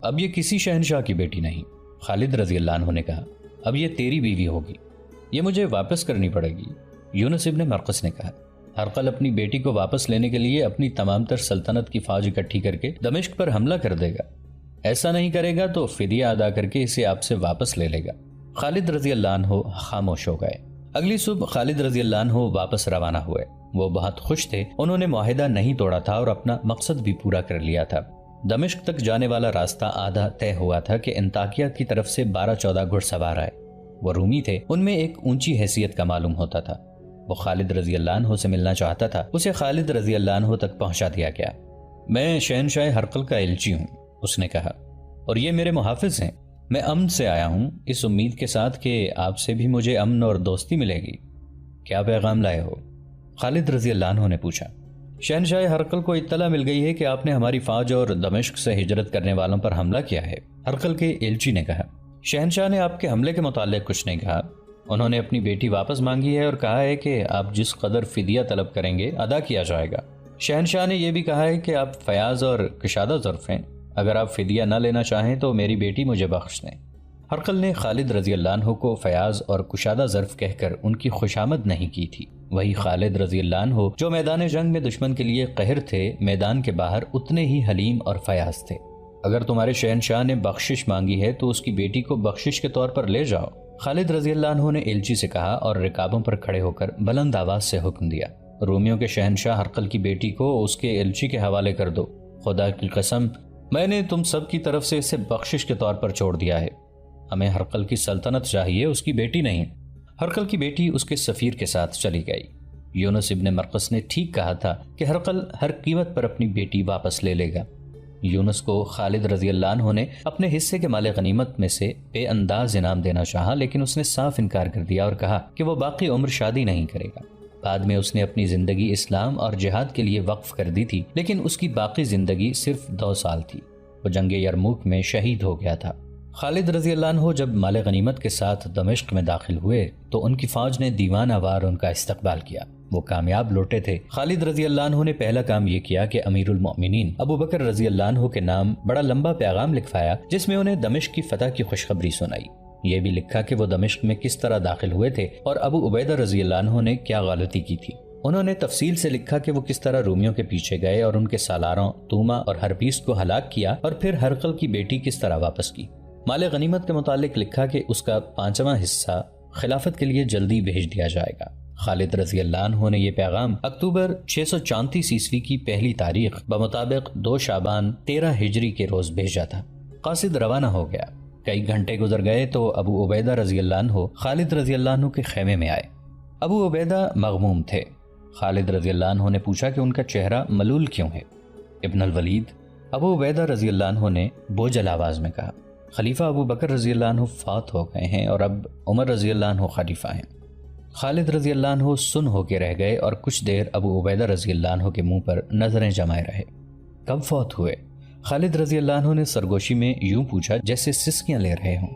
اب یہ کسی شہنشاہ کی بیٹی نہیں۔ خالد رضی اللہ عنہ نے کہا، اب یہ تیری بیوی ہوگی، یہ مجھے واپس کرنی پڑے گی۔ یونس ابن مرقس نے کہا، ہرقل اپنی بیٹی کو واپس لینے کے لیے اپنی تمام تر سلطنت کی فوج اکٹھی کر کے دمشق پر حملہ کر دے گا، ایسا نہیں کرے گا تو فدیہ ادا کر کے اسے آپ سے واپس لے لے گا۔ خالد رضی اللہ عنہ خاموش ہو گئے۔ اگلی صبح خالد رضی اللہ عنہ واپس روانہ ہوئے۔ وہ بہت خوش تھے، انہوں نے معاہدہ نہیں توڑا تھا اور اپنا مقصد بھی پورا کر لیا تھا۔ دمشق تک جانے والا راستہ آدھا طے ہوا تھا کہ انطاکیہ کی طرف سے 12-14 گھڑ سوار آئے۔ وہ رومی تھے، ان میں ایک اونچی حیثیت کا معلوم ہوتا تھا۔ وہ خالد رضی اللہ عنہ سے ملنا چاہتا تھا، اسے خالد رضی اللہ عنہ تک پہنچا دیا گیا۔ میں شہنشاہ ہرقل کا ایلچی ہوں، اس نے کہا، اور یہ میرے محافظ ہیں۔ میں امن سے آیا ہوں، اس امید کے ساتھ کہ آپ سے بھی مجھے امن اور دوستی ملے گی۔ کیا پیغام لائے ہو؟ خالد رضی اللہ عنہ نے پوچھا۔ شہنشاہ ہرقل کو اطلاع مل گئی ہے کہ آپ نے ہماری فوج اور دمشق سے ہجرت کرنے والوں پر حملہ کیا ہے، ہرقل کے ایلچی نے کہا۔ شہنشاہ نے آپ کے حملے کے متعلق کچھ نہیں کہا، انہوں نے اپنی بیٹی واپس مانگی ہے اور کہا ہے کہ آپ جس قدر فدیہ طلب کریں گے ادا کیا جائے گا۔ شہنشاہ نے یہ بھی کہا ہے کہ آپ فیاض اور کشادہ ظرف ہیں، اگر آپ فدیہ نہ لینا چاہیں تو میری بیٹی مجھے بخش دیں۔ ہرقل نے خالد رضی اللہ عنہ کو فیاض اور کشادہ ظرف کہہ کر ان کی خوشامد نہیں کی تھی۔ وہی خالد رضی اللہ عنہ جو میدان جنگ میں دشمن کے لیے قہر تھے، میدان کے باہر اتنے ہی حلیم اور فیاض تھے۔ اگر تمہارے شہنشاہ نے بخشش مانگی ہے تو اس کی بیٹی کو بخشش کے طور پر لے جاؤ، خالد رضی اللہ عنہ نے ایلچی سے کہا اور رکابوں پر کھڑے ہو کر بلند آواز سے حکم دیا، رومیوں کے شہنشاہ ہرقل کی بیٹی کو اس کے ایلچی کے حوالے کر دو۔ خدا کی قسم، میں نے تم سب کی طرف سے اسے بخشش کے طور پر چھوڑ دیا ہے۔ ہمیں ہرقل کی سلطنت چاہیے، اس کی بیٹی نہیں۔ ہرقل کی بیٹی اس کے سفیر کے ساتھ چلی گئی۔ یونس ابن مرقس نے ٹھیک کہا تھا کہ ہرقل ہر قیمت پر اپنی بیٹی واپس لے لے گا۔ یونس کو خالد رضی اللہ عنہ نے اپنے حصے کے مال غنیمت میں سے بے انداز انعام دینا چاہا، لیکن اس نے صاف انکار کر دیا اور کہا کہ وہ باقی عمر شادی نہیں کرے گا۔ بعد میں اس نے اپنی زندگی اسلام اور جہاد کے لیے وقف کر دی تھی، لیکن اس کی باقی زندگی صرف 2 سال تھی۔ وہ جنگ یرموک میں شہید ہو گیا تھا۔ خالد رضی اللہ عنہ جب مال غنیمت کے ساتھ دمشق میں داخل ہوئے تو ان کی فوج نے دیوانہ وار ان کا استقبال کیا۔ وہ کامیاب لوٹے تھے۔ خالد رضی اللہ عنہ نے پہلا کام یہ کیا کہ امیر المؤمنین ابو بکر رضی اللہ عنہ کے نام بڑا لمبا پیغام لکھوایا، جس میں انہیں دمشق کی فتح کی خوشخبری سنائی۔ یہ بھی لکھا کہ وہ دمشق میں کس طرح داخل ہوئے تھے اور ابو عبیدہ رضی اللہ عنہ نے کیا غلطی کی تھی۔ انہوں نے تفصیل سے لکھا کہ وہ کس طرح رومیوں کے پیچھے گئے اور ان کے سالاروں توما اور ہرپیس کو ہلاک کیا، اور پھر ہرقل کی بیٹی کس طرح واپس کی۔ مال غنیمت کے متعلق لکھا کہ اس کا 5واں حصہ خلافت کے لیے جلدی بھیج دیا جائے گا۔ خالد رضی اللہ عنہ نے یہ پیغام اکتوبر 634 عیسوی کی پہلی تاریخ بمطابق 2 شعبان 13 ہجری کے روز بھیجا تھا۔ قاصد روانہ ہو گیا۔ کئی گھنٹے گزر گئے تو ابو عبیدہ رضی اللہ عنہ خالد رضی اللہ عنہ کے خیمے میں آئے۔ ابو عبیدہ مغموم تھے۔ خالد رضی اللہ عنہ نے پوچھا کہ ان کا چہرہ ملول کیوں ہے؟ ابن الولید، ابو عبیدہ رضی اللہ عنہ نے بوجھل آواز میں کہا، خلیفہ ابو بکر رضی اللہ عنہ فوت ہو گئے ہیں اور اب عمر رضی اللہ عنہ خلیفہ ہیں۔ خالد رضی اللہ عنہ سن ہو کے رہ گئے اور کچھ دیر ابو عبیدہ رضی اللہ عنہ کے منہ پر نظریں جمائے رہے۔ کب فوت ہوئے؟ خالد رضی اللہ عنہ نے سرگوشی میں یوں پوچھا جیسے سسکیاں لے رہے ہوں۔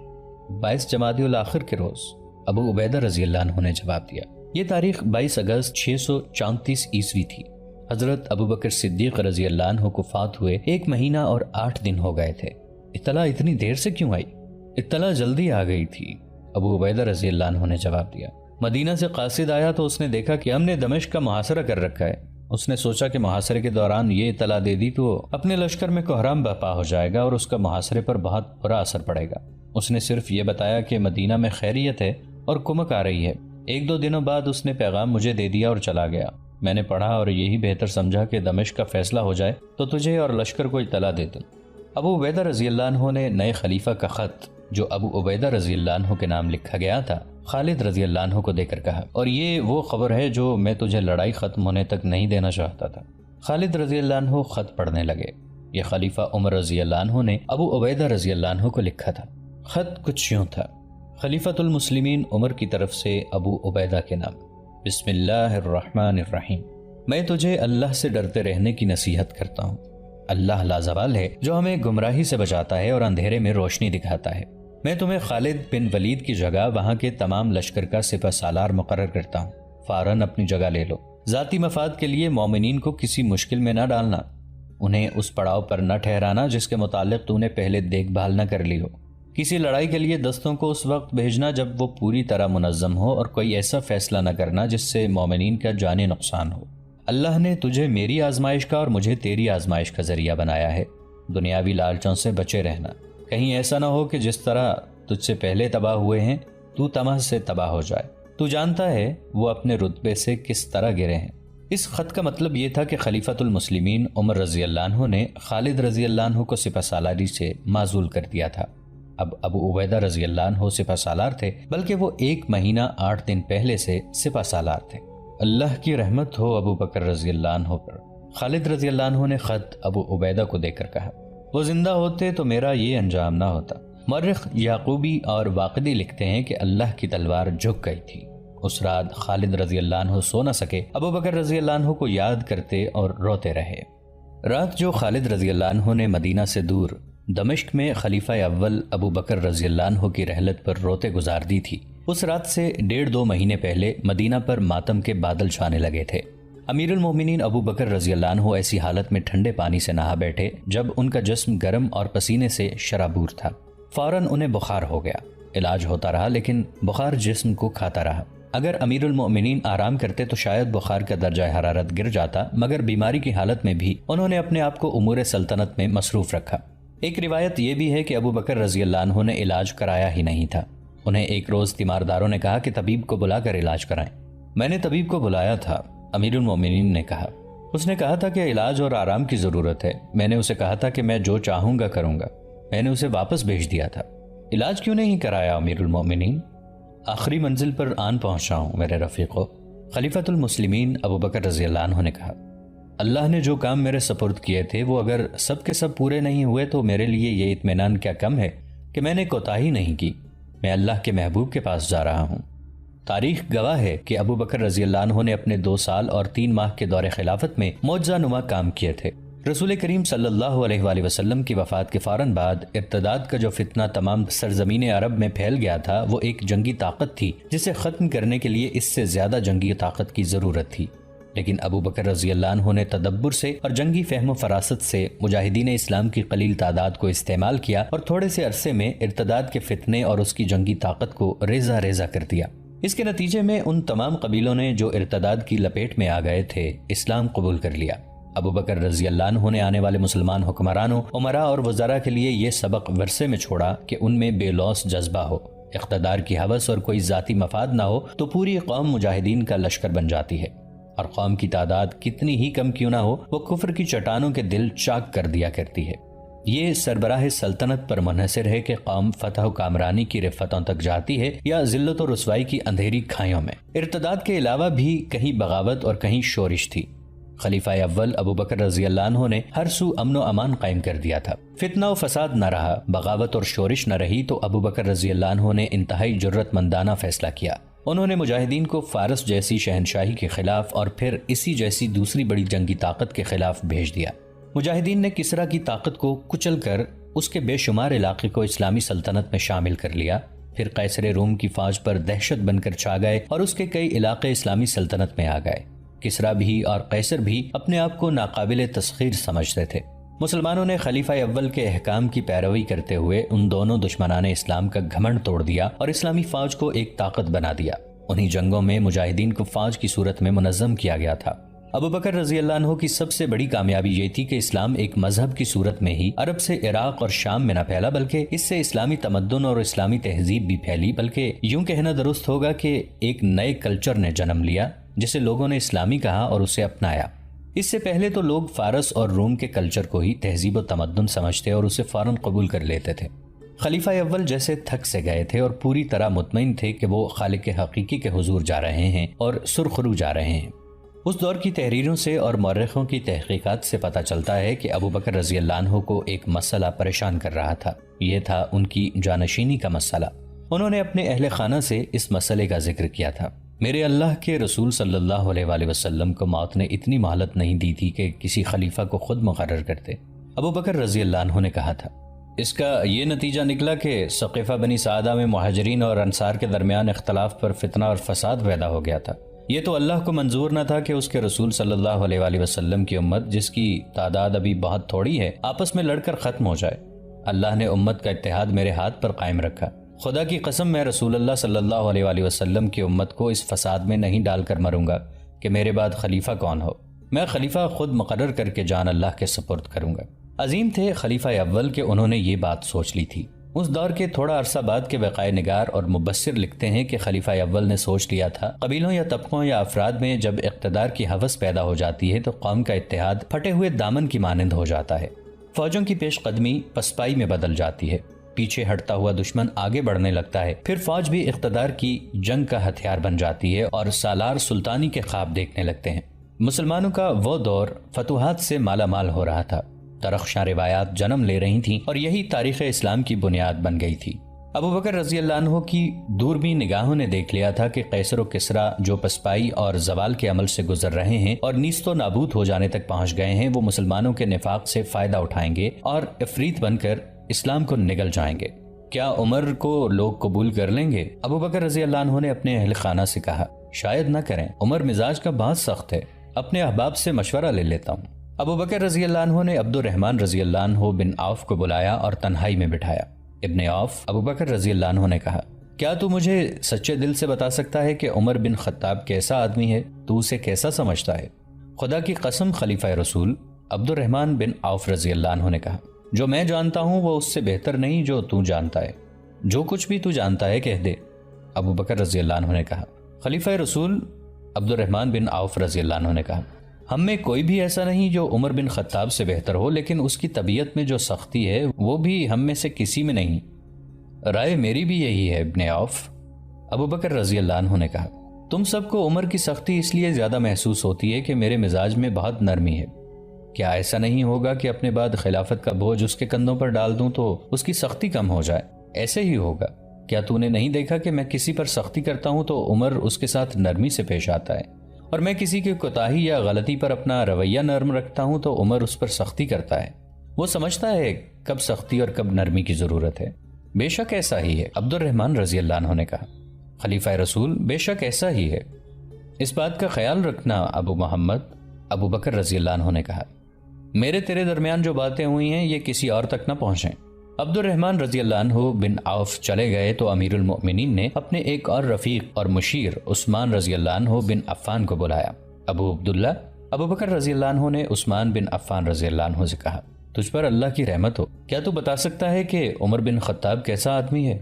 22 جمادی الاخر کے روز، ابو عبیدہ رضی اللہ عنہ نے جواب دیا۔ یہ تاریخ 22 اگست 634 عیسوی تھی۔ حضرت ابو بکر صدیق رضی اللہ عنہ کو فوت ہوئے 1 مہینہ اور 8 دن ہو گئے تھے۔ اطلاع اتنی دیر سے کیوں آئی؟ اطلاع جلدی آ گئی تھی، ابو عبیدہ رضی اللہ عنہ نے جواب دیا۔ مدینہ سے قاصد آیا تو اس نے دیکھا کہ ہم نے دمشق کا محاصرہ کر رکھا ہے۔ اس نے سوچا کہ محاصرے کے دوران یہ اطلاع دے دی تو اپنے لشکر میں کوحرام برپا ہو جائے گا اور اس کا محاصرے پر بہت برا اثر پڑے گا۔ اس نے صرف یہ بتایا کہ مدینہ میں خیریت ہے اور کمک آ رہی ہے۔ 1-2 دنوں بعد اس نے پیغام مجھے دے دیا اور چلا گیا۔ میں نے پڑھا اور یہی بہتر سمجھا کہ دمشق کا فیصلہ ہو جائے تو تجھے اور لشکر کو اطلاع دے دوں۔ ابو عبیدہ رضی اللہ عنہ نے نئے خلیفہ کا خط جو ابو عبیدہ رضی اللہ عنہ کے نام لکھا گیا تھا خالد رضی اللہ عنہ کو دے کر کہا، اور یہ وہ خبر ہے جو میں تجھے لڑائی ختم ہونے تک نہیں دینا چاہتا تھا۔ خالد رضی اللہ عنہ خط پڑھنے لگے۔ یہ خلیفہ عمر رضی اللہ عنہ نے ابو عبیدہ رضی اللہ عنہ کو لکھا تھا۔ خط کچھ یوں تھا، خلیفۃ المسلمین عمر کی طرف سے ابو عبیدہ کے نام، بسم اللہ الرحمن الرحیم، میں تجھے اللہ سے ڈرتے رہنے کی نصیحت کرتا ہوں۔ اللہ لازوال ہے جو ہمیں گمراہی سے بچاتا ہے اور اندھیرے میں روشنی دکھاتا ہے۔ میں تمہیں خالد بن ولید کی جگہ وہاں کے تمام لشکر کا سپہ سالار مقرر کرتا ہوں۔ فوراً اپنی جگہ لے لو۔ ذاتی مفاد کے لیے مومنین کو کسی مشکل میں نہ ڈالنا۔ انہیں اس پڑاؤ پر نہ ٹھہرانا جس کے متعلق تو نے پہلے دیکھ بھال نہ کر لی ہو۔ کسی لڑائی کے لیے دستوں کو اس وقت بھیجنا جب وہ پوری طرح منظم ہو، اور کوئی ایسا فیصلہ نہ کرنا جس سے مومنین کا جانی نقصان ہو۔ اللہ نے تجھے میری آزمائش کا اور مجھے تیری آزمائش کا ذریعہ بنایا ہے۔ دنیاوی لالچوں سے بچے رہنا، کہیں ایسا نہ ہو کہ جس طرح تجھ سے پہلے تباہ ہوئے ہیں تو طمع سے تباہ ہو جائے۔ تو جانتا ہے وہ اپنے رتبے سے کس طرح گرے ہیں۔ اس خط کا مطلب یہ تھا کہ خلیفۃ المسلمین عمر رضی اللہ عنہ نے خالد رضی اللہ عنہ کو سپہ سالاری سے معزول کر دیا تھا۔ اب ابو عبیدہ رضی اللہ عنہ سپہ سالار تھے، بلکہ وہ 1 مہینہ 8 دن پہلے سے سپہ سالار تھے۔ اللہ کی رحمت ہو ابو بکر رضی اللہ عنہ پر۔ خالد رضی اللہ عنہ نے خط ابو عبیدہ کو دے کر کہا، وہ زندہ ہوتے تو میرا یہ انجام نہ ہوتا۔ مورخ یعقوبی اور واقدی لکھتے ہیں کہ اللہ کی تلوار جھک گئی تھی۔ اس رات خالد رضی اللہ عنہ سو نہ سکے، ابو بکر رضی اللہ عنہ کو یاد کرتے اور روتے رہے۔ رات جو خالد رضی اللہ عنہ نے مدینہ سے دور دمشق میں خلیفہ اول ابو بکر رضی اللہ عنہ کی رحلت پر روتے گزار دی تھی، اس رات سے 1.5-2 مہینے پہلے مدینہ پر ماتم کے بادل چھانے لگے تھے۔ امیر المومنین ابو بکر رضی اللہ عنہ ایسی حالت میں ٹھنڈے پانی سے نہا بیٹھے جب ان کا جسم گرم اور پسینے سے شرابور تھا۔ فوراً انہیں بخار ہو گیا۔ علاج ہوتا رہا لیکن بخار جسم کو کھاتا رہا۔ اگر امیر المؤمنین آرام کرتے تو شاید بخار کا درجہ حرارت گر جاتا، مگر بیماری کی حالت میں بھی انہوں نے اپنے آپ کو امور سلطنت میں مصروف رکھا۔ ایک روایت یہ بھی ہے کہ ابو بکر رضی اللہ عنہ نے علاج کرایا ہی نہیں تھا۔ انہیں ایک روز تیمارداروں نے کہا کہ طبیب کو بلا کر علاج کرائیں۔ میں نے طبیب کو بلایا تھا، امیر المؤمنین نے کہا۔ اس نے کہا تھا کہ علاج اور آرام کی ضرورت ہے۔ میں نے اسے کہا تھا کہ میں جو چاہوں گا کروں گا۔ میں نے اسے واپس بھیج دیا تھا۔ علاج کیوں نہیں کرایا امیر المؤمنین؟ آخری منزل پر آن پہنچا ہوں میرے رفیقو، خلیفۃ المسلمین ابو بکر رضی اللہ عنہ نے کہا۔ اللہ نے جو کام میرے سپرد کیے تھے وہ اگر سب کے سب پورے نہیں ہوئے تو میرے لیے یہ اطمینان کیا کم ہے کہ میں نے کوتاہی نہیں کی۔ میں اللہ کے محبوب کے پاس جا رہا ہوں۔ تاریخ گواہ ہے کہ ابو بکر رضی اللہ عنہ نے اپنے 2 سال اور 3 ماہ کے دور خلافت میں معجزہ نما کام کیے تھے۔ رسول کریم صلی اللہ علیہ وآلہ وسلم کی وفات کے فوراً بعد ارتداد کا جو فتنہ تمام سرزمین عرب میں پھیل گیا تھا وہ ایک جنگی طاقت تھی جسے ختم کرنے کے لیے اس سے زیادہ جنگی طاقت کی ضرورت تھی۔ لیکن ابو بکر رضی اللہ عنہ نے تدبر سے اور جنگی فہم و فراست سے مجاہدین اسلام کی قلیل تعداد کو استعمال کیا اور تھوڑے سے عرصے میں ارتداد کے فتنے اور اس کی جنگی طاقت کو ریزہ ریزہ کر دیا۔ اس کے نتیجے میں ان تمام قبیلوں نے جو ارتداد کی لپیٹ میں آ گئے تھے اسلام قبول کر لیا۔ ابو بکر رضی اللہ عنہ نے آنے والے مسلمان حکمرانوں، امراء اور وزراء کے لیے یہ سبق ورثے میں چھوڑا کہ ان میں بے لوث جذبہ ہو، اقتدار کی ہوس اور کوئی ذاتی مفاد نہ ہو تو پوری قوم مجاہدین کا لشکر بن جاتی ہے، اور قوم کی تعداد کتنی ہی کم کیوں نہ ہو وہ کفر کی چٹانوں کے دل چاک کر دیا کرتی ہے۔ یہ سربراہ سلطنت پر منحصر ہے کہ قوم فتح و کامرانی کی رفتوں تک جاتی ہے یا ذلت و رسوائی کی اندھیری کھائیوں میں۔ ارتداد کے علاوہ بھی کہیں بغاوت اور کہیں شورش تھی۔ خلیفہ اول ابو بکر رضی اللہ عنہ نے ہر سو امن و امان قائم کر دیا تھا۔ فتنہ و فساد نہ رہا، بغاوت اور شورش نہ رہی تو ابو بکر رضی اللہ عنہ نے انتہائی جرت مندانہ فیصلہ کیا۔ انہوں نے مجاہدین کو فارس جیسی شہنشاہی کے خلاف اور پھر اسی جیسی دوسری بڑی جنگی طاقت کے خلاف بھیج دیا۔ مجاہدین نے کسرا کی طاقت کو کچل کر اس کے بے شمار علاقے کو اسلامی سلطنت میں شامل کر لیا، پھر قیصر روم کی فوج پر دہشت بن کر چھا گئے اور اس کے کئی علاقے اسلامی سلطنت میں آ گئے۔ کسرا بھی اور قیصر بھی اپنے آپ کو ناقابل تسخیر سمجھتے تھے۔ مسلمانوں نے خلیفہ اول کے احکام کی پیروی کرتے ہوئے ان دونوں دشمنان اسلام کا گھمنڈ توڑ دیا اور اسلامی فوج کو ایک طاقت بنا دیا۔ انہی جنگوں میں مجاہدین کو فوج کی صورت میں منظم کیا گیا تھا۔ ابو بکر رضی اللہ عنہ کی سب سے بڑی کامیابی یہ تھی کہ اسلام ایک مذہب کی صورت میں ہی عرب سے عراق اور شام میں نہ پھیلا، بلکہ اس سے اسلامی تمدن اور اسلامی تہذیب بھی پھیلی، بلکہ یوں کہنا درست ہوگا کہ ایک نئے کلچر نے جنم لیا جسے لوگوں نے اسلامی کہا اور اسے اپنایا۔ اس سے پہلے تو لوگ فارس اور روم کے کلچر کو ہی تہذیب و تمدن سمجھتے اور اسے فوراً قبول کر لیتے تھے۔ خلیفہ اول جیسے تھک سے گئے تھے اور پوری طرح مطمئن تھے کہ وہ خالق حقیقی کے حضور جا رہے ہیں اور سرخرو جا رہے ہیں۔ اس دور کی تحریروں سے اور مورخوں کی تحقیقات سے پتہ چلتا ہے کہ ابو بکر رضی اللہ عنہ کو ایک مسئلہ پریشان کر رہا تھا۔ یہ تھا ان کی جانشینی کا مسئلہ۔ انہوں نے اپنے اہل خانہ سے اس مسئلے کا ذکر کیا تھا۔ میرے اللہ کے رسول صلی اللہ علیہ وآلہ وسلم کو موت نے اتنی مہلت نہیں دی تھی کہ کسی خلیفہ کو خود مقرر کرتے۔ ابو بکر رضی اللہ عنہ نے کہا تھا، اس کا یہ نتیجہ نکلا کہ ثقیفہ بنی سعدہ میں مہاجرین اور انصار کے درمیان اختلاف پر فتنہ اور فساد پیدا ہو گیا تھا۔ یہ تو اللہ کو منظور نہ تھا کہ اس کے رسول صلی اللہ علیہ وآلہ وسلم کی امت، جس کی تعداد ابھی بہت تھوڑی ہے، آپس میں لڑ کر ختم ہو جائے۔ اللہ نے امت کا اتحاد میرے ہاتھ پر قائم رکھا۔ خدا کی قسم میں رسول اللہ صلی اللہ علیہ وآلہ وسلم کی امت کو اس فساد میں نہیں ڈال کر مروں گا کہ میرے بعد خلیفہ کون ہو۔ میں خلیفہ خود مقرر کر کے جان اللہ کے سپرد کروں گا۔ عظیم تھے خلیفہ اول کہ انہوں نے یہ بات سوچ لی تھی۔ اس دور کے تھوڑا عرصہ بعد کے وقائع نگار اور مبصر لکھتے ہیں کہ خلیفہ اول نے سوچ لیا تھا، قبیلوں یا طبقوں یا افراد میں جب اقتدار کی ہوس پیدا ہو جاتی ہے تو قوم کا اتحاد پھٹے ہوئے دامن کی مانند ہو جاتا ہے۔ فوجوں کی پیش قدمی پسپائی میں بدل جاتی ہے، پیچھے ہٹتا ہوا دشمن آگے بڑھنے لگتا ہے، پھر فوج بھی اقتدار کی جنگ کا ہتھیار بن جاتی ہے اور سالار سلطانی کے خواب دیکھنے لگتے ہیں۔ مسلمانوں کا وہ دور فتوحات سے مالا مال ہو رہا تھا، درخشاں روایات جنم لے رہی تھیں اور یہی تاریخ اسلام کی بنیاد بن گئی تھی۔ ابو بکر رضی اللہ عنہ کی دوربین نگاہوں نے دیکھ لیا تھا کہ قیصر و کسریٰ جو پسپائی اور زوال کے عمل سے گزر رہے ہیں اور نیست و نابود ہو جانے تک پہنچ گئے ہیں، وہ مسلمانوں کے نفاق سے فائدہ اٹھائیں گے اور افریت بن کر اسلام کو نگل جائیں گے۔ کیا عمر کو لوگ قبول کر لیں گے؟ ابو بکر رضی اللہ عنہ نے اپنے اہل خانہ سے کہا، شاید نہ کریں، عمر مزاج کا بہت سخت ہے، اپنے احباب سے مشورہ لے لیتا ہوں۔ ابو بکر رضی اللہ عنہ نے عبد الرحمن رضی اللہ عنہ بن عوف کو بلایا اور تنہائی میں بٹھایا۔ ابن عوف ابو بکر رضی اللہ عنہ نے کہا، کیا تو مجھے سچے دل سے بتا سکتا ہے کہ عمر بن خطاب کیسا آدمی ہے؟ تو اسے کیسا سمجھتا ہے؟ خدا کی قسم خلیفہ رسول عبد الرحمن بن عوف رضی اللہ عنہ نے کہا، جو میں جانتا ہوں وہ اس سے بہتر نہیں جو تو جانتا ہے، جو کچھ بھی تو جانتا ہے کہہ دے۔ ابو بکر رضی اللہ عنہ نے کہا۔ خلیفہ رسول عبد الرحمن بن عوف رضی اللہ عنہ نے کہا، ہم میں کوئی بھی ایسا نہیں جو عمر بن خطاب سے بہتر ہو، لیکن اس کی طبیعت میں جو سختی ہے وہ بھی ہم میں سے کسی میں نہیں۔ رائے میری بھی یہی ہے ابن عوف۔ ابو بکر رضی اللہ عنہ نے کہا، تم سب کو عمر کی سختی اس لیے زیادہ محسوس ہوتی ہے کہ میرے مزاج میں بہت نرمی ہے۔ کیا ایسا نہیں ہوگا کہ اپنے بعد خلافت کا بوجھ اس کے کندھوں پر ڈال دوں تو اس کی سختی کم ہو جائے؟ ایسے ہی ہوگا۔ کیا تو نے نہیں دیکھا کہ میں کسی پر سختی کرتا ہوں تو عمر اس کے ساتھ نرمی سے پیش آتا ہے، اور میں کسی کی کوتاہی یا غلطی پر اپنا رویہ نرم رکھتا ہوں تو عمر اس پر سختی کرتا ہے۔ وہ سمجھتا ہے کب سختی اور کب نرمی کی ضرورت ہے۔ بے شک ایسا ہی ہے، عبد الرحمن رضی اللہ عنہ نے کہا۔ خلیفہ رسول، بے شک ایسا ہی ہے، اس بات کا خیال رکھنا ابو محمد۔ ابو بکر رضی اللہ عنہ نے کہا، میرے تیرے درمیان جو باتیں ہوئی ہیں یہ کسی اور تک نہ پہنچیں۔ عبد الرحمن رضی اللہ عنہ بن عوف چلے گئے تو امیر المؤمنین نے اپنے ایک اور رفیق اور مشیر عثمان رضی اللہ عنہ بن عفان کو بلایا۔ ابو عبداللہ، ابو بکر رضی اللہ عنہ نے عثمان بن عفان رضی اللہ عنہ سے کہا، تجھ پر اللہ کی رحمت ہو، کیا تو بتا سکتا ہے کہ عمر بن خطاب کیسا آدمی ہے؟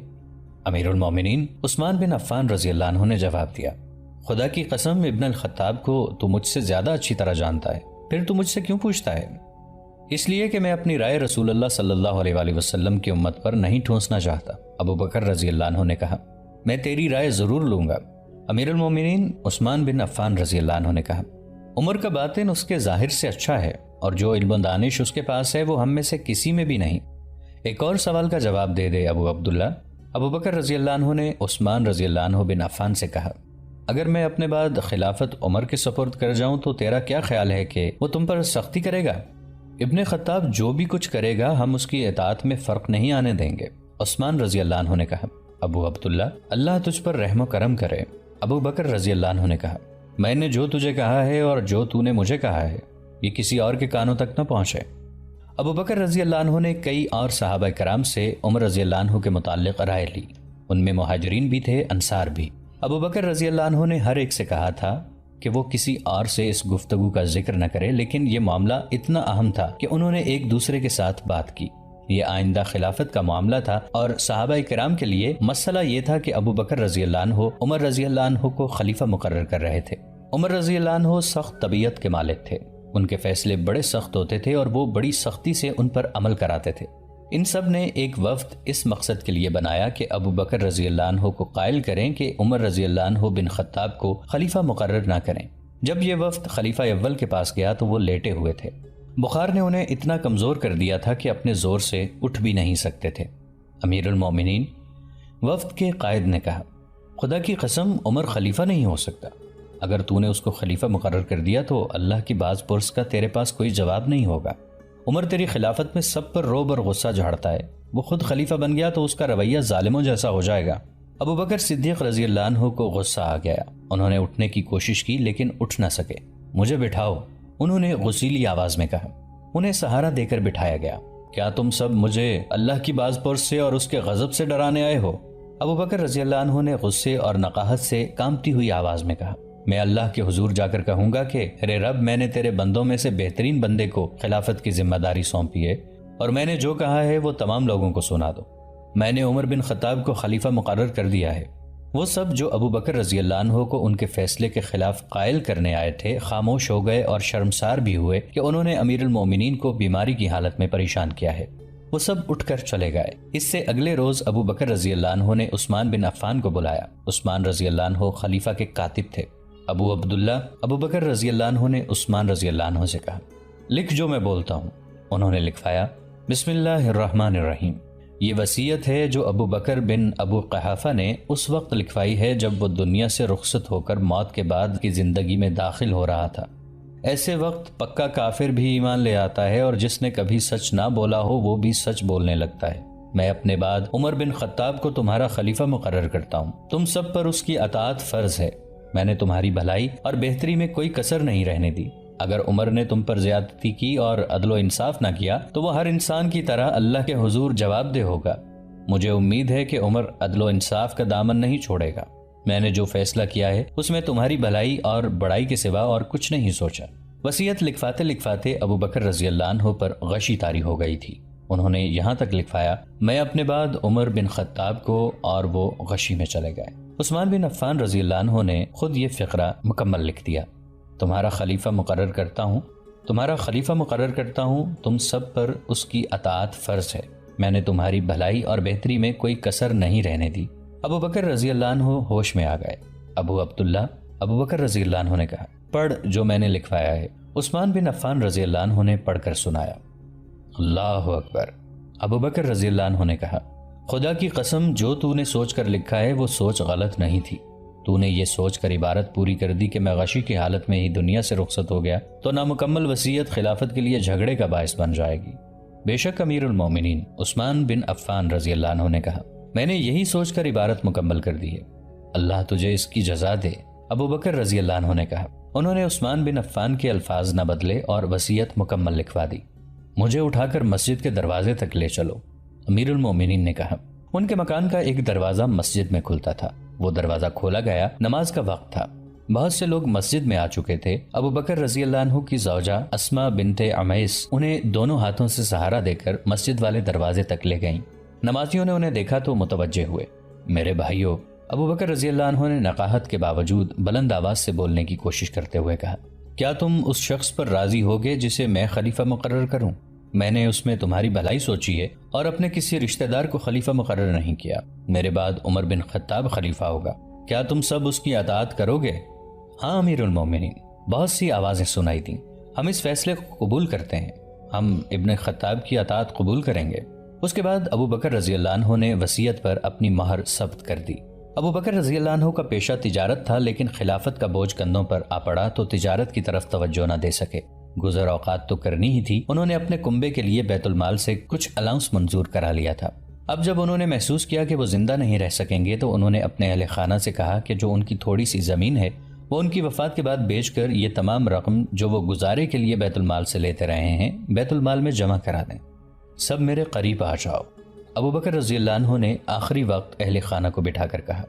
امیر المؤمنین عثمان بن عفان رضی اللہ عنہ نے جواب دیا، خدا کی قسم ابن الخطاب کو تو مجھ سے زیادہ اچھی طرح جانتا ہے، پھر تو مجھ سے کیوں پوچھتا ہے؟ اس لیے کہ میں اپنی رائے رسول اللہ صلی اللہ علیہ وآلہ وسلم کی امت پر نہیں ٹھونسنا چاہتا۔ ابو بکر رضی اللہ عنہ نے کہا، میں تیری رائے ضرور لوں گا۔ امیر المومنین عثمان بن عفان رضی اللہ عنہ نے کہا، عمر کا باطن اس کے ظاہر سے اچھا ہے اور جو علم و دانش اس کے پاس ہے وہ ہم میں سے کسی میں بھی نہیں۔ ایک اور سوال کا جواب دے دے ابو عبداللہ۔ ابو بکر رضی اللہ عنہ نے عثمان رضی اللہ عنہ بن عفان سے کہا، اگر میں اپنے بعد خلافت عمر کے سپرد کر جاؤں تو تیرا کیا خیال ہے کہ وہ تم پر سختی کرے گا؟ ابن خطاب جو بھی کچھ کرے گا ہم اس کی اطاعت میں فرق نہیں آنے دیں گے۔ عثمان رضی اللہ عنہ نے کہا، ابو عبداللہ اللہ تجھ پر رحم و کرم کرے۔ ابو بکر رضی اللہ عنہ نے کہا، میں نے جو تجھے کہا ہے اور جو تو نے مجھے کہا ہے یہ کسی اور کے کانوں تک نہ پہنچے۔ ابو بکر رضی اللہ عنہ نے کئی اور صحابہ کرام سے عمر رضی اللہ عنہ کے متعلق رائے لی، ان میں مہاجرین بھی تھے، انصار بھی۔ ابو بکر رضی اللہ عنہ نے ہر ایک سے کہا تھا کہ وہ کسی اور سے اس گفتگو کا ذکر نہ کرے، لیکن یہ معاملہ اتنا اہم تھا کہ انہوں نے ایک دوسرے کے ساتھ بات کی۔ یہ آئندہ خلافت کا معاملہ تھا اور صحابہ کرام کے لیے مسئلہ یہ تھا کہ ابو بکر رضی اللہ عنہ عمر رضی اللہ عنہ کو خلیفہ مقرر کر رہے تھے۔ عمر رضی اللہ عنہ سخت طبیعت کے مالک تھے، ان کے فیصلے بڑے سخت ہوتے تھے اور وہ بڑی سختی سے ان پر عمل کراتے تھے۔ ان سب نے ایک وفد اس مقصد کے لیے بنایا کہ ابو بکر رضی اللہ عنہ کو قائل کریں کہ عمر رضی اللہ عنہ بن خطاب کو خلیفہ مقرر نہ کریں۔ جب یہ وفد خلیفہ اول کے پاس گیا تو وہ لیٹے ہوئے تھے، بخار نے انہیں اتنا کمزور کر دیا تھا کہ اپنے زور سے اٹھ بھی نہیں سکتے تھے۔ امیر المومنین وفد کے قائد نے کہا، خدا کی قسم عمر خلیفہ نہیں ہو سکتا، اگر تو نے اس کو خلیفہ مقرر کر دیا تو اللہ کی باز پرس کا تیرے پاس کوئی جواب نہیں ہوگا۔ عمر تیری خلافت میں سب پر روب اور غصہ جھاڑتا ہے، وہ خود خلیفہ بن گیا تو اس کا رویہ ظالموں جیسا ہو جائے گا۔ ابو بکر صدیق رضی اللہ عنہ کو غصہ آ گیا، انہوں نے اٹھنے کی کوشش کی لیکن اٹھ نہ سکے۔ مجھے بٹھاؤ، انہوں نے غصیلی آواز میں کہا۔ انہیں سہارا دے کر بٹھایا گیا۔ کیا تم سب مجھے اللہ کی باز پرس سے اور اس کے غضب سے ڈرانے آئے ہو؟ ابو بکر رضی اللہ عنہ نے غصے اور نقاہت سے کانپتی ہوئی آواز میں کہا۔ میں اللہ کے حضور جا کر کہوں گا کہ ارے رب، میں نے تیرے بندوں میں سے بہترین بندے کو خلافت کی ذمہ داری سونپی ہے اور میں نے جو کہا ہے وہ تمام لوگوں کو سنا دو۔ میں نے عمر بن خطاب کو خلیفہ مقرر کر دیا ہے۔ وہ سب جو ابو بکر رضی اللہ عنہ کو ان کے فیصلے کے خلاف قائل کرنے آئے تھے خاموش ہو گئے اور شرمسار بھی ہوئے کہ انہوں نے امیر المومنین کو بیماری کی حالت میں پریشان کیا ہے۔ وہ سب اٹھ کر چلے گئے۔ اس سے اگلے روز ابو بکر رضی اللہ عنہ نے عثمان بن عفان کو بلایا۔ عثمان رضی اللہ عنہ خلیفہ کے کاتب تھے۔ ابو عبداللہ ابو بکر رضی اللہ عنہ نے عثمان رضی اللہ عنہ سے کہا، لکھ جو میں بولتا ہوں۔ انہوں نے لکھوایا، بسم اللہ الرحمن الرحیم۔ یہ وصیت ہے جو ابو بکر بن ابو قحافہ نے اس وقت لکھوائی ہے جب وہ دنیا سے رخصت ہو کر موت کے بعد کی زندگی میں داخل ہو رہا تھا۔ ایسے وقت پکا کافر بھی ایمان لے آتا ہے اور جس نے کبھی سچ نہ بولا ہو وہ بھی سچ بولنے لگتا ہے۔ میں اپنے بعد عمر بن خطاب کو تمہارا خلیفہ مقرر کرتا ہوں۔ تم سب پر اس کی اطاعت فرض ہے۔ میں نے تمہاری بھلائی اور بہتری میں کوئی کسر نہیں رہنے دی۔ اگر عمر نے تم پر زیادتی کی اور عدل و انصاف نہ کیا تو وہ ہر انسان کی طرح اللہ کے حضور جواب دہ ہوگا۔ مجھے امید ہے کہ عمر عدل و انصاف کا دامن نہیں چھوڑے گا۔ میں نے جو فیصلہ کیا ہے اس میں تمہاری بھلائی اور بڑائی کے سوا اور کچھ نہیں سوچا۔ وصیت لکھواتے لکھواتے ابو بکر رضی اللہ عنہ پر غشی طاری ہو گئی تھی۔ انہوں نے یہاں تک لکھوایا، میں اپنے بعد عمر بن خطاب کو، اور وہ غشی میں چلے گئے۔ عثمان بن عفان رضی اللہ عنہ نے خود یہ فقرہ مکمل لکھ دیا، تمہارا خلیفہ مقرر کرتا ہوں، تمہارا خلیفہ مقرر کرتا ہوں، تم سب پر اس کی اطاعت فرض ہے۔ میں نے تمہاری بھلائی اور بہتری میں کوئی کسر نہیں رہنے دی۔ ابو بکر رضی اللہ عنہ ہوش میں آ گئے۔ ابو عبداللہ ابو بکر رضی اللہ عنہ نے کہا، پڑھ جو میں نے لکھوایا ہے۔ عثمان بن عفان رضی اللہ عنہ نے پڑھ کر سنایا۔ اللہ اکبر۔ ابو بکر رضی اللہ عنہ نے کہا، خدا کی قسم جو تو نے سوچ کر لکھا ہے وہ سوچ غلط نہیں تھی۔ تو نے یہ سوچ کر عبارت پوری کر دی کہ میں غشی کی حالت میں ہی دنیا سے رخصت ہو گیا تو نامکمل وصیت خلافت کے لیے جھگڑے کا باعث بن جائے گی۔ بے شک امیر المومنین عثمان بن عفان رضی اللہ عنہ نے کہا، میں نے یہی سوچ کر عبارت مکمل کر دی ہے، اللہ تجھے اس کی جزا دے۔ ابو بکر رضی اللہ عنہ نے کہا۔ انہوں نے عثمان بن عفان کے الفاظ نہ بدلے اور وصیت مکمل لکھوا دی۔ مجھے اٹھا کر مسجد کے دروازے تک لے چلو، امیر المومنین نے کہا۔ ان کے مکان کا ایک دروازہ مسجد میں کھلتا تھا، وہ دروازہ کھولا گیا، نماز کا وقت تھا، بہت سے لوگ مسجد میں آ چکے تھے۔ ابو بکر رضی اللہ عنہ کی زوجہ اسما بنت عمیس انہیں دونوں ہاتھوں سے سہارا دے کر مسجد والے دروازے تک لے گئیں۔ نمازیوں نے انہیں دیکھا تو متوجہ ہوئے۔ میرے بھائیوں، ابو بکر رضی اللہ عنہ نے نقاہت کے باوجود بلند آواز سے بولنے کی کوشش کرتے ہوئے کہا، کیا تم اس شخص پر راضی ہوگے جسے میں خلیفہ مقرر کروں؟ میں نے اس میں تمہاری بھلائی سوچی ہے اور اپنے کسی رشتہ دار کو خلیفہ مقرر نہیں کیا۔ میرے بعد عمر بن خطاب خلیفہ ہوگا، کیا تم سب اس کی اطاعت کرو گے؟ ہاں امیر المومنین۔ بہت سی آوازیں سنائی دیں۔ ہم اس فیصلے کو قبول کرتے ہیں، ہم ابن خطاب کی اطاعت قبول کریں گے۔ اس کے بعد ابو بکر رضی اللہ عنہ نے وصیت پر اپنی مہر ثبت کر دی۔ ابو بکر رضی اللہ عنہ کا پیشہ تجارت تھا، لیکن خلافت کا بوجھ کندھوں پر آ پڑا تو تجارت کی طرف توجہ نہ دے سکے۔ گزر اوقات تو کرنی ہی تھی۔ انہوں نے اپنے کنبے کے لیے بیت المال سے کچھ الاؤنس منظور کرا لیا تھا۔ اب جب انہوں نے محسوس کیا کہ وہ زندہ نہیں رہ سکیں گے تو انہوں نے اپنے اہل خانہ سے کہا کہ جو ان کی تھوڑی سی زمین ہے وہ ان کی وفات کے بعد بیچ کر یہ تمام رقم جو وہ گزارے کے لیے بیت المال سے لیتے رہے ہیں بیت المال میں جمع کرا دیں۔ سب میرے قریب آ جاؤ۔ ابو بکر رضی اللہ عنہ نے آخری وقت اہل خانہ کو بٹھا کر کہا،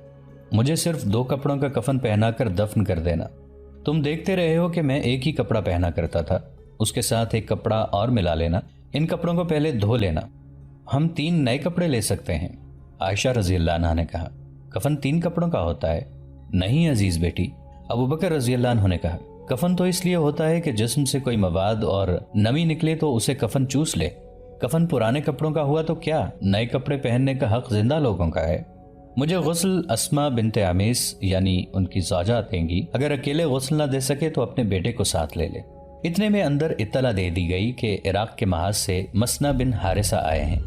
مجھے صرف 2 کپڑوں کا کفن پہنا کر دفن کر دینا۔ تم دیکھتے رہے ہو کہ میں ایک ہی کپڑا پہنا کرتا تھا، اس کے ساتھ ایک کپڑا اور ملا لینا، ان کپڑوں کو پہلے دھو لینا۔ ہم 3 نئے کپڑے لے سکتے ہیں۔ عائشہ رضی اللہ عنہ نے کہا، کفن 3 کپڑوں کا ہوتا ہے؟ نہیں عزیز بیٹی۔ ابو بکر رضی اللہ عنہ نے کہا، کفن تو اس لیے ہوتا ہے کہ جسم سے کوئی مواد اور نمی نکلے تو اسے کفن چوس لے۔ کفن پرانے کپڑوں کا ہوا تو کیا، نئے کپڑے پہننے کا حق زندہ لوگوں کا ہے۔ مجھے غسل اسما بنت عمیس یعنی ان کی زوجہ دیں گی، اگر اکیلے غسل نہ دے سکے تو اپنے بیٹے کو ساتھ لے لے۔ اتنے میں اندر اطلاع دے دی گئی کہ عراق کے محاذ سے مسنا بن حارثہ آئے ہیں۔